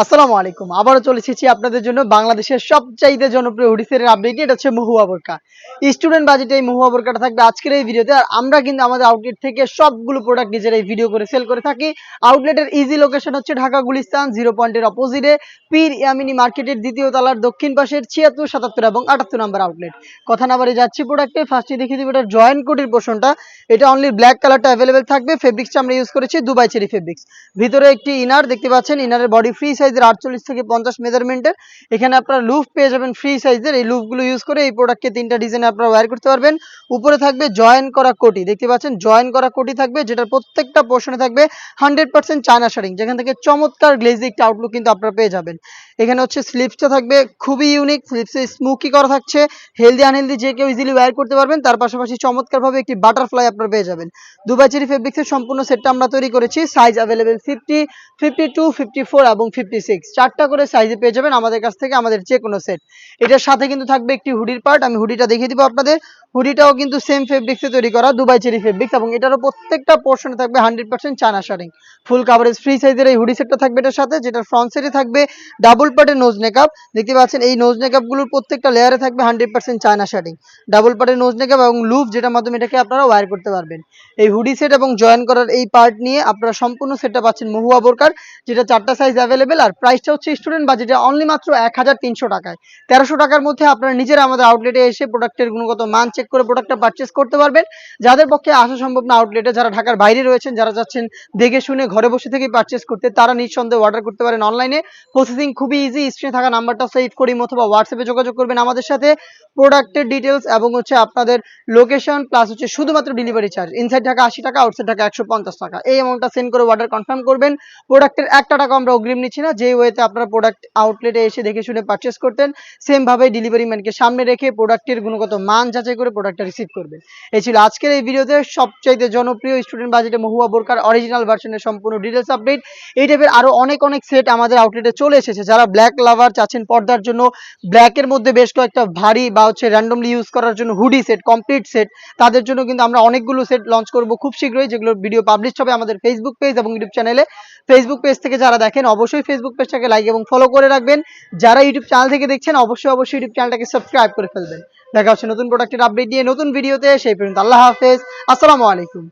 আসসালামু আলাইকুম। আবারও চলে এসেছি আপনাদের জন্য বাংলাদেশের সবচাইতে জনপ্রিয় হুডি সেটের আপডেট। এটা হচ্ছে মহুয়া বোরকা। স্টুডেন্ট বাজেটে এই মহুয়া বোরকাটা থাকবে আজকের এই ভিডিওতে। আর আমরা কিন্তু আমাদের আউটলেট থেকে সবগুলো প্রোডাক্ট নিজেরাই ভিডিও করে সেল করে থাকি। আউটলেটের ইজি লোকেশন হচ্ছে ঢাকা গুলিস্তান 0 পয়েন্টের অপোজিটে পীর ইয়ামিনী মার্কেটের দ্বিতীয় তলার দক্ষিণ পাশের 76, 77 এবং 78 নম্বর আউটলেট। কথা না বাড়িয়ে যাচ্ছি প্রোডাক্টে। ফার্স্টে দেখিয়ে দিব এটার জয়েন্ট কোটির পোর্শনটা। এটা অনলি ব্ল্যাক কালারটা অ্যাভেলেবেল থাকবে। ফেব্রিক্সটা আমরা ইউজ করেছি দুবাই চেরি ফেব্রিক্স। ভিতরে একটি ইনার দেখতে পাচ্ছেন। ইনারের বডি ফ্রি সাইজের 48 থেকে 50 মেজারমেন্টের। এখানে আপনারা লুফ পেয়ে যাবেন ফ্রি সাইজের। এই লুফগুলো ইউজ করে এই প্রোডাক্টকে 3টা ডিজাইনে আপনারা ওয়্যার করতে পারবেন। উপরে থাকবে জয়েন করা কোটি, দেখতে পাচ্ছেন জয়েন করা কোটি থাকবে, যেটার প্রত্যেকটা পোর্শনে থাকবে 100% চায়না শাড়িং, যেখান থেকে চমৎকার গ্লেজি একটা আউটলুক কিন্তু আপনারা পেয়ে যাবেন। এখানে হচ্ছে স্লিপসটা থাকবে খুবই ইউনিক, স্লিপসে স্মোকি করা থাকছে। হেলদি আনহেলদি যে কেউ ইজিলি ওয়্যার করতে পারবেন। তার পাশাপাশি চমৎকারভাবে একটি বাটারফ্লাই আপনারা পেয়ে যাবেন। দুবাই চেরি ফেব্রিক্সের সম্পূর্ণ সেটটা আমরা তৈরি করেছি। সাইজ অ্যাভেলেবেল 50, 52, 54 এবং 56 চারটা করে সাইজে পেয়ে যাবেন আমাদের কাছ থেকে আমাদের যে কোনো সেট। এটার সাথে কিন্তু থাকবে একটি হুডির পার্ট। আমি হুডিটা দেখিয়ে দিব আপনাদের। হুডিটাও কিন্তু সেম ফেব্রিক্সে তৈরি করা দুবাই চেরি ফেব্রিক্স, এবং এটারও প্রত্যেকটা পোর্শনে থাকবে 100% চায়না শাড়িং। ফুল কাভারেজ ফ্রি সাইজের এই হুডি সেটটা থাকবে এটার সাথে, যেটার ফ্রন্ট সাইডে থাকবে ডাবল পার্টের নোজ নেকআপ। দেখতে পাচ্ছেন এই নোজ নেকআপগুলোর প্রত্যেকটা লেয়ারে থাকবে 100% চায়না শাড়িং, ডাবল পার্টের নোজ নেকআপ এবং লুপ, যেটার মাধ্যমে এটাকে আপনারা ওয়্যার করতে পারবেন। এই হুডি সেট এবং জয়েন করার এই পার্ট নিয়ে আপনারা সম্পূর্ণ সেটটা পাচ্ছেন মহুয়া বোরকার, যেটা 4টা সাইজ অ্যাভেলেবেল। আর প্রাইসটা হচ্ছে স্টুডেন্ট বাজেটে অনলি মাত্র 1300 টাকায়। 1300 টাকার মধ্যে আপনারা নিজেরা আমাদের আউটলেটে এসে প্রোডাক্টের গুণগত মান চেক করে প্রোডাক্টটা পারচেস করতে পারবেন। যাদের পক্ষে আসা সম্ভব না আউটলেটে, যারা ঢাকার বাইরে রয়েছেন, যারা যাচ্ছেন দেখে শুনে ঘরে বসে থেকেই পারচেস করতে, তারা নিঃসন্দেহে অর্ডার করতে পারেন অনলাইনে। প্রসেসিং খুবই ইজি। স্ক্রিনে থাকা নাম্বারটা সেভ করি অথবা হোয়াটসঅ্যাপে যোগাযোগ করবেন আমাদের সাথে। প্রোডাক্টের ডিটেলস এবং হচ্ছে আপনাদের লোকেশন প্লাস হচ্ছে শুধুমাত্র ডেলিভারি চার্জ। ইনসাইড ঢাকা 80 টাকা, আউটসাইড ঢাকা 150 টাকা। এই অ্যামাউন্টটা সেন্ড করে অর্ডার কনফার্ম করবেন। প্রোডাক্টের একটা টাকা আমরা অগ্রিম নিচ্ছি না। যে ওয়েতে আপনারা প্রোডাক্ট আউটলেটে এসে দেখে শুনে পারচেস করতেন, সেম ভাবে ডেলিভারি ম্যানকে সামনে রেখে প্রোডাক্টের গুণগত মান যাচাই করে প্রোডাক্টটা রিসিভ করবেন। এই ছিল আজকের এই ভিডিওতে সবচাইতে জনপ্রিয় স্টুডেন্ট বাজেটে মহুয়া বোরকার অরিজিনাল ভার্সনের সম্পূর্ণ ডিটেলস আপডেট। এই টাইপের আরো অনেক সেট আমাদের আউটলেটে চলে এসেছে। যারা ব্ল্যাক লাভার চাচ্ছেন পর্দার জন্য, ব্ল্যাকের মধ্যে বেশ কয়েকটা ভারী বা হচ্ছে র্যান্ডমলি ইউজ করার জন্য হুডি সেট, কমপ্লিট সেট, তাদের জন্য কিন্তু আমরা অনেকগুলো সেট লঞ্চ করব খুব শীঘ্রই, যেগুলোর ভিডিও পাবলিশ হবে আমাদের ফেসবুক পেজ এবং ইউটিউব চ্যানেলে। ফেসবুক পেজ থেকে যারা দেখেন অবশ্যই ফেসবুক পেজটাকে লাইক এবং ফলো করে রাখবেন। যারা ইউটিউব চ্যানেল থেকে দেখছেন অবশ্যই ইউটিউব চ্যানেলটাকে সাবস্ক্রাইব করে ফেলবেন। দেখা হচ্ছে নতুন প্রোডাক্টের আপডেট নিয়ে নতুন ভিডিওতে। সেই পর্যন্ত আল্লাহ হাফেজ, আসসালামু আলাইকুম।